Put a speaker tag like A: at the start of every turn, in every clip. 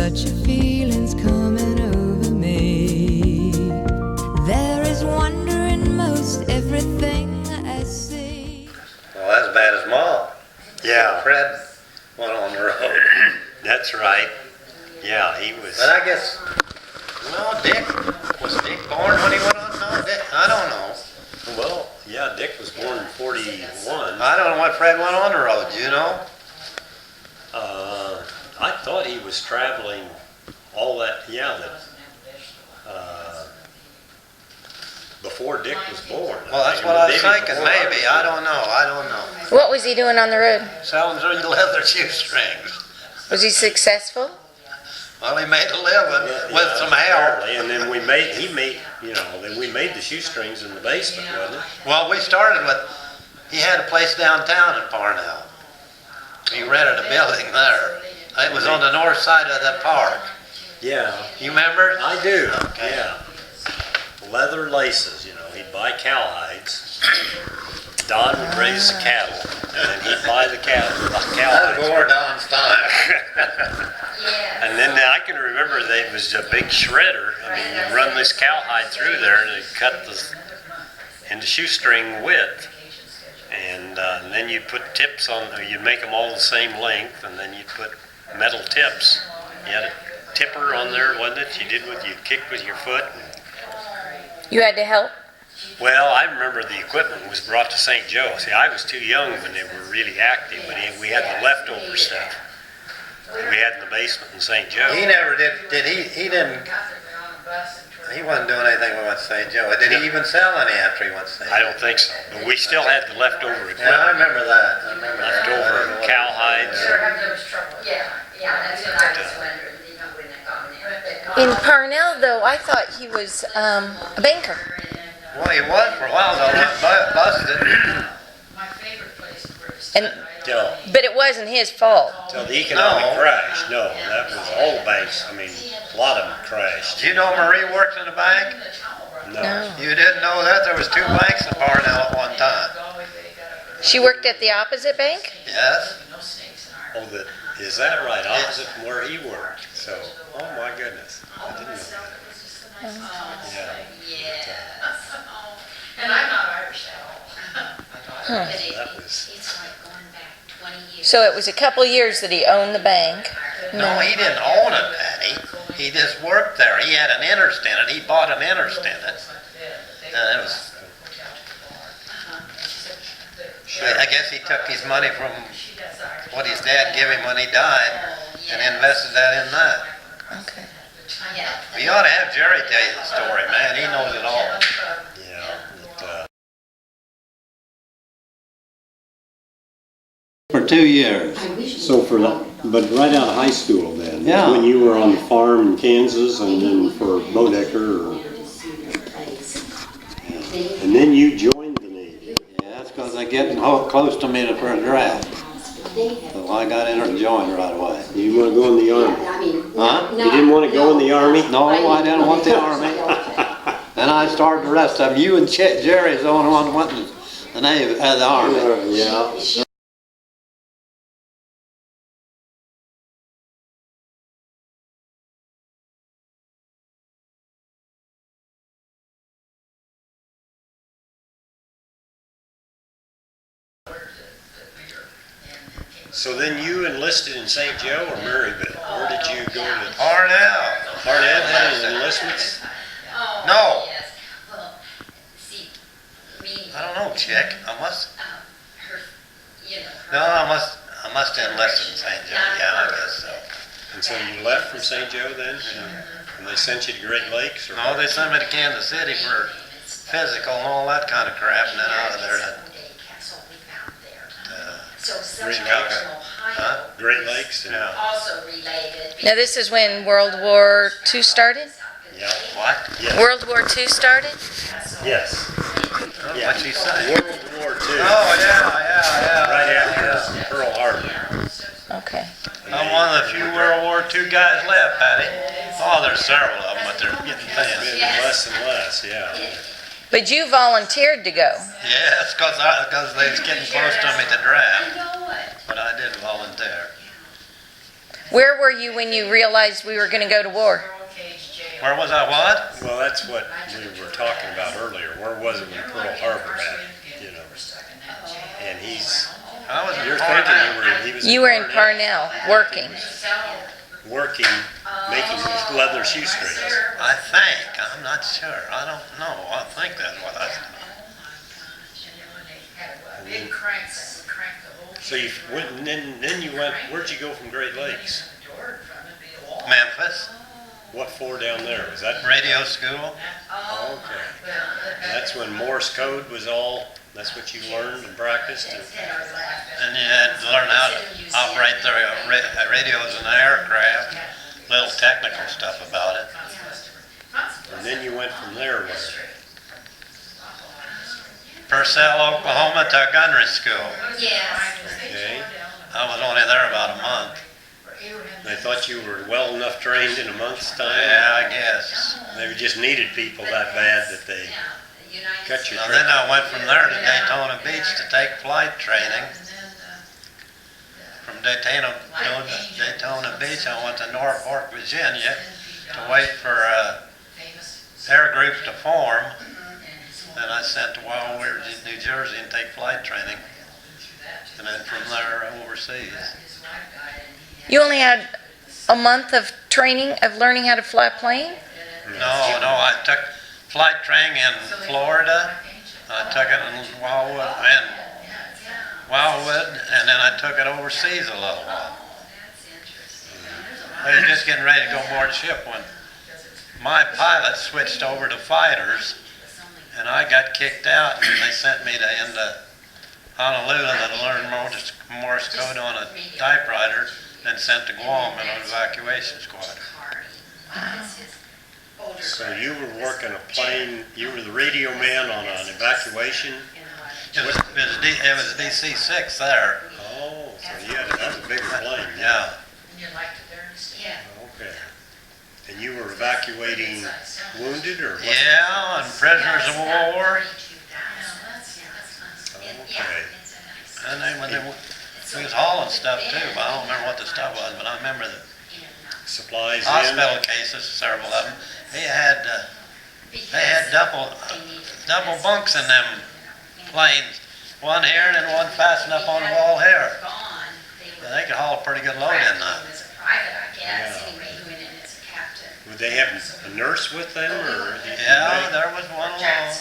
A: such a feeling's coming over me. There is wonder in most everything I see.
B: Well, that's bad as Mom.
C: Yeah,
B: Fred went on the road.
C: that's right. Yeah, he was.
B: But I guess, well, was Dick born when he went on? No, Dick, I don't know.
C: Well, yeah, Dick was born in 41.
B: I don't know what Fred went on the road, you know?
C: I thought he was traveling all that, before Dick was born.
B: Well, that's what I was thinking, maybe. I don't know.
D: What was he doing on the road?
B: Selling through leather shoestrings.
D: Was he successful?
B: Well, he made a living with some help.
C: And then we made the shoestrings in the basement, wasn't it?
B: Well, we started with, he had a place downtown in Parnell. He rented a building there. It was on the north side of the park.
C: Yeah.
B: You remember?
C: I do.
B: Okay.
C: Yeah. Leather laces, he'd buy cowhides. Don would raise the cattle, and then he'd buy the cowhides.
B: Before Don's time.
C: And then I can remember it was a big shredder. I mean, you run this cowhide through there, and it cut into shoestring width. And then you'd put tips on, you'd make them all the same length, and then you'd put metal tips. You had a tipper on there, wasn't it? You'd kick with your foot.
D: You had to help?
C: Well, I remember the equipment was brought to St. Joe. See, I was too young when they were really active, but we had the leftover stuff we had in the basement in St. Joe.
B: He never did he wasn't doing anything with St. Joe. Did he even sell any after he went to St. Joe?
C: I don't think so, but we still had the leftover equipment.
B: Yeah, I remember that.
C: Leftover cowhides.
E: That's what I was wondering, when they got
D: In Parnell, though, I thought he was a banker.
B: Well, he was for a while, though. Busted.
E: My favorite place to work.
D: But it wasn't his fault.
C: Till the economic crash. No, that was all banks. I mean, a lot of them crashed.
B: Did you know Marie worked in a bank?
C: No.
B: You didn't know that? There was 2 banks in Parnell at one time.
D: She worked at the opposite bank?
B: Yes.
C: Oh, is that right? Opposite from where he worked. So, oh my goodness. I didn't know that.
E: Yeah. And I'm not Irish at all.
C: That was...
E: It's like going back 20 years.
D: So it was a couple years that he owned the bank.
B: No, he didn't own it, Patty. He just worked there. He had an interest in it. He bought an interest in it. And it was... I guess he took his money from what his dad gave him when he died and invested that in that.
D: Okay.
B: You ought to have Jerry tell you the story, man. He knows it all. For 2 years.
F: So but right out of high school then?
B: Yeah.
F: When you were on the farm in Kansas and then for Bodecker? And then you joined the Navy?
B: Yeah, that's because they're getting close to me for a draft. So I got in and joined right away.
F: You want to go in the Army?
B: Huh?
F: You didn't want to go in the Army?
B: No, I didn't want the Army. Then I started the rest of them. You and Jerry's the only one who went in the Navy, the Army.
F: Yeah.
C: So then you enlisted in St. Joe or Maryville? Where did you go to?
B: Parnell.
C: Parnell had an enlistments?
B: No.
E: Well, see, me.
B: I don't know, chick. I must
E: Her,
B: I must have enlisted in St. Joe. Yeah, I guess so.
C: And so you left from St. Joe then? And they sent you to Great Lakes? Or
B: No, they sent me to Kansas City for physical and all that kind of crap, and then out of there to
C: Great Lakes?
B: huh?
C: Great Lakes? And,
B: Yeah.
E: also related.
D: Now this is when World War II started?
C: Yeah.
B: What?
C: Yes.
D: World War II started?
C: Yes. Yeah.
B: What'd she say?
C: World War II.
B: Oh, yeah.
C: Right after Pearl Harbor.
D: Okay.
B: I'm one of the few World War II guys left, Patty. Oh, there's several of them, but they're getting thin.
C: Been less and less, yeah.
D: But you volunteered to go.
B: Yes, because they was getting close to me to draft, but I didn't volunteer.
D: Where were you when you realized we were going to go to war?
B: Where was I what?
C: Well, that's what we were talking about earlier. Where was it when Pearl Harbor happened, you know? And
B: I was in
C: you're
B: Parnell.
C: thinking he was
D: You were in Parnell, working.
C: working, making these leather shoestrings.
B: I think. I'm not sure. I don't know. I think that's what I.
E: Big cranks, crank the whole.
C: So you went, and then you went, where'd you go from Great Lakes?
B: Memphis
C: What for down there? Was that
B: radio school.
C: Oh, okay. And that's when Morse code was all, that's what you learned and practiced?
B: And you had to learn how to operate the radios in the aircraft. Little technical stuff about it.
C: And then you went from there where?
B: Purcell, Oklahoma to gunnery school.
C: Okay.
B: I was only there about a month.
C: They thought you were well enough trained in a month's time?
B: Yeah, I guess.
C: They just needed people that bad that they cut your
B: Now, then
C: training.
B: I went from there to Daytona Beach to take flight training. From Daytona Beach, I went to Norfolk, Virginia to wait for air group to form. Then I sent to WWII, New Jersey, and take flight training. And then from there, overseas.
D: You only had a month of training of learning how to fly a plane?
B: No, I took flight training in Florida. I took it in Wildwood, and then I took it overseas a little while. I was just getting ready to go aboard ship when my pilot switched over to fighters, and I got kicked out, and they sent me into Honolulu to learn Morse code on a typewriter, then sent to Guam in an evacuation squadron.
C: So you were working a plane, you were the radio man on an evacuation?
B: It was DC-6 there.
C: Oh, so that was a bigger plane.
B: Yeah.
C: Okay. And you were evacuating wounded or what?
B: Yeah, and prisoners of war.
C: Okay.
B: And then when we was hauling stuff too, but I don't remember what the stuff was, but I remember the
C: Supplies in?
B: hospital cases, several of them. They had double bunks in them planes. One here and then one fastened up on the wall here. But they could haul a pretty good load in that.
C: Would they have a nurse with them or?
B: Yeah, there was one along.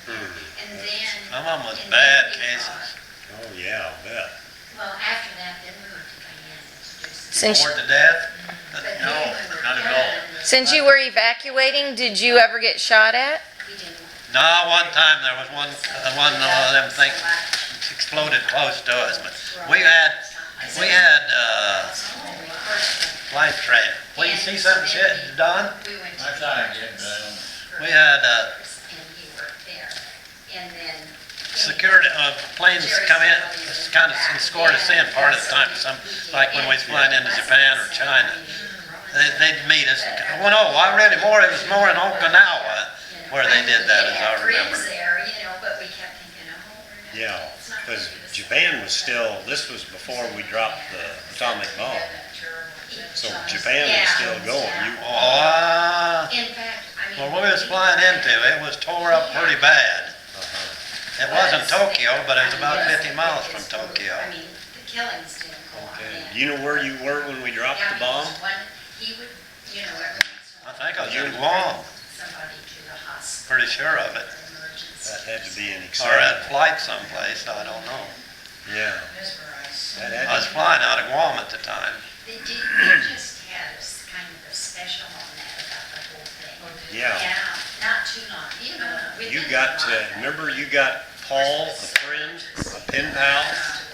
C: Hmm.
B: Some of them was bad cases.
C: Oh, yeah, I'll bet.
E: Well, after that, then we were to come in and do some.
D: Since,
B: Bored to death? No, not at all.
D: since you were evacuating, did you ever get shot at?
E: We didn't.
B: No, one time there was one of them things exploded close to us, but we had flight training. Will you see something shit done?
E: We went to.
G: I thought I did, but I don't.
B: We had
E: And you were there. And then.
B: security planes come in, kind of scored us in part of the time. Some like when we was flying into Japan or China, they'd meet us. Well, no, I read it more. It was more in Okinawa where they did that, as I remember.
E: There, but we kept thinking,
C: Yeah, because Japan was still, this was before we dropped the atomic bomb. So Japan was still going.
E: In fact,
B: Well, we was flying into, it was tore up pretty bad. It wasn't Tokyo, but it was about 50 miles from Tokyo.
E: the killings didn't go on
C: Okay.
E: then.
C: You know where you were when we dropped the bomb?
E: He would, every once in a
B: I think I was
E: while,
B: in Guam,
E: somebody to the hospital.
B: pretty sure of it.
C: That had to be an
B: Or
C: exciting.
B: at flight someplace, I don't know.
C: Yeah. That
B: I
C: had
B: was
C: to,
B: flying out of Guam at the time.
E: They just had kind of a special on that about the whole thing.
C: yeah.
E: Not too long,
C: You got, remember you got Paul, a friend, a pen pal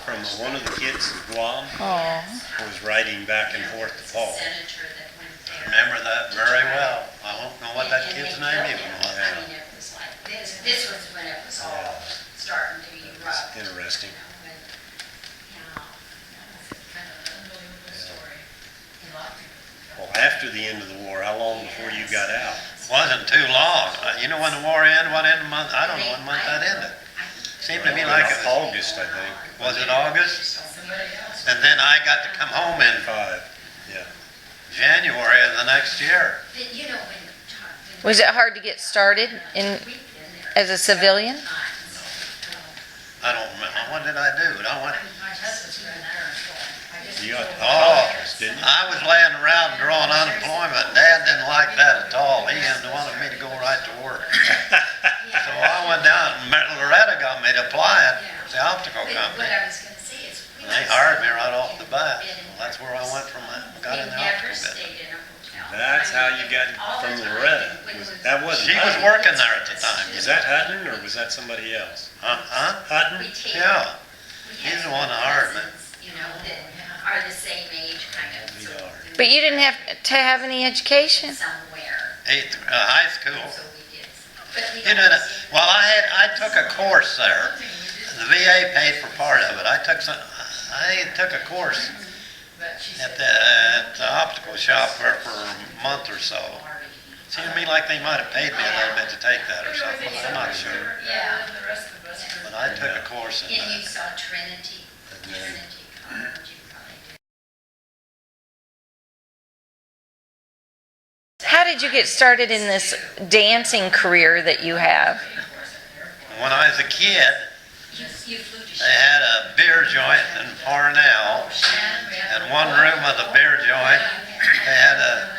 C: from one of the kids in Guam
D: Oh.
C: who was writing back and forth to Paul.
E: Senator that went there.
B: Remember that very well. I don't know what that kid's name even was.
E: It was like, this was when it was all starting to erupt.
C: Interesting. Well, after the end of the war, how long before you got out?
B: Wasn't too long. You know when the war ended? What ended month? I don't know what month that ended. Seemed to me like it was,
C: August, I think.
B: was it August? And then I got to come home in
C: 5. Yeah.
B: January of the next year.
E: But you know, when
D: Was it hard to get started as a civilian?
B: I don't remember. What did I do? I went.
C: You got the
B: Oh,
C: office, didn't you?
B: I was laying around drawing unemployment. Dad didn't like that at all. He wanted me to go right to work. So I went down, and Loretta got me to apply at the optical
E: What
B: company.
E: I was gonna say is.
B: And they hired me right off the bat. Well, that's where I went from, got in the
E: Never
B: optical business.
E: stayed in a hotel.
C: That's how you got from Loretta. That wasn't
B: She was
C: Hutton.
B: working there at the time.
C: Was that Hutton or was that somebody else?
B: Huh?
C: Hutton?
B: Yeah. He's the one that hired me.
E: You know, that are the same age kind of.
C: We
E: so
C: are.
D: But you didn't have to have any education.
E: somewhere.
B: High school.
E: So we did. But we
B: You
E: don't
B: know,
E: see-
B: well, I took a course there. The VA paid for part of it. I took a course at the optical shop for a month or so. Seemed to me like they might have paid me a little bit to take that or something. I'm not sure.
E: Yeah.
B: But I took a course in
E: And you
B: that.
E: saw Trinity College, you probably did.
D: How did you get started in this dancing career that you have?
B: When I was a kid,
E: You flew to
B: they had a beer joint in Parnell. In one room of the beer joint, they had a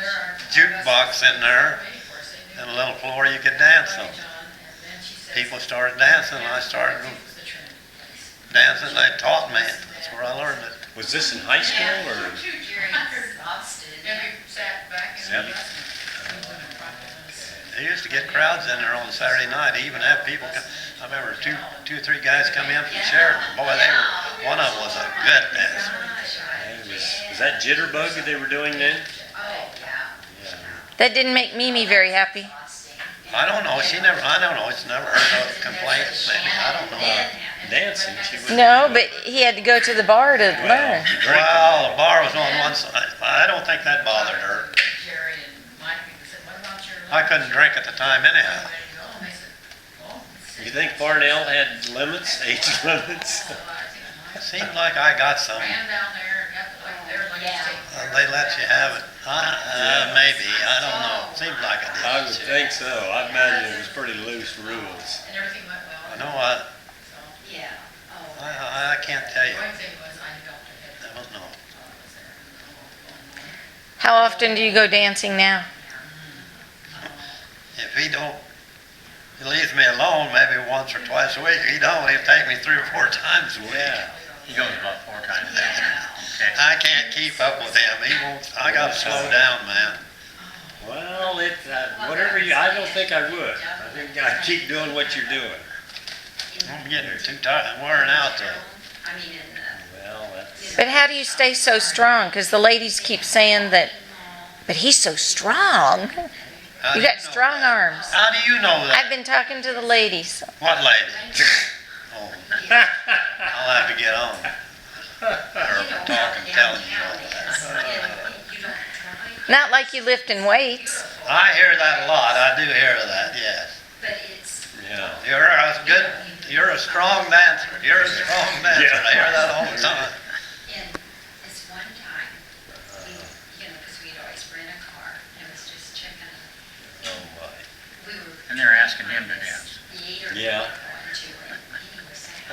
B: jukebox in there and a little floor you could dance on. People started dancing, and I started dancing. They taught me. That's where I learned it.
C: Was this in high school or? Seven?
B: They used to get crowds in there on Saturday night. They even have people come. I remember two or three guys come in from Sheridan. Boy, one of them was a good dancer.
C: Was that jitterbug that they were doing then?
D: That didn't make Mimi very happy.
B: I don't know. She's never heard no complaints. Maybe I don't know.
C: Dancing. She was.
D: No, but he had to go to the bar to learn.
B: Well, the bar was on one side. I don't think that bothered her. I couldn't drink at the time anyhow.
C: You think Parnell had limits, age limits?
B: It seemed like I got some. They let you have it. Maybe. I don't know. Seems like it did.
C: I would think so. I imagine it was pretty loose rules.
B: I know. I can't tell you. I don't know.
D: How often do you go dancing now?
B: If he leaves me alone maybe once or twice a week. He don't. He'll take me 3 or 4 times a week.
C: Yeah.
G: He goes about 4 times a day. Okay.
B: I can't keep up with him. He won't. I gotta slow down, man.
C: Well, whatever you, I don't think I would. I think I'd keep doing what you're doing.
B: I'm getting too tired and wearing out though.
C: Well, that's,
D: But how do you stay so strong? Because the ladies keep saying that, but he's so strong.
B: How do
D: You got
B: know
D: strong
B: that?
D: arms.
B: How do you know that?
D: I've been talking to the ladies.
B: What lady? Oh, I'll have to get on. Or talking, telling you all that.
D: Not like you lifting weights.
B: I hear that a lot. I do hear that. Yes.
C: yeah.
B: You're a strong dancer. You're a strong dancer.
C: Yeah.
B: I hear that all the time.
E: And this one time, because we'd always rent a car, and it was just checking out.
C: Oh my.
E: We were.
G: And they're asking him to dance.
C: Yeah.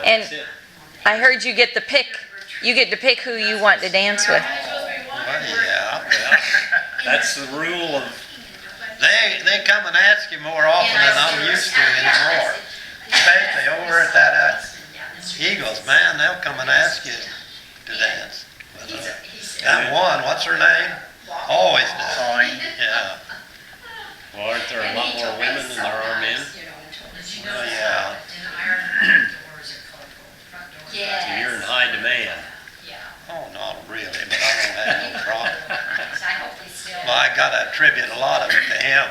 D: And
C: That's it.
D: I heard you get to pick who you want to dance with.
B: Well, yeah.
C: That's the rule of.
B: They come and ask you more often than I'm used to anymore. Especially over at that Eagles, man, they'll come and ask you to dance. But, that one, what's her name? Always does.
G: Fine.
B: Yeah.
C: Well, aren't there a lot more women than there are men?
B: Well, yeah.
C: So you're in high demand.
B: Oh, not really, but I don't have no problem. Well, I gotta attribute a lot of it to him.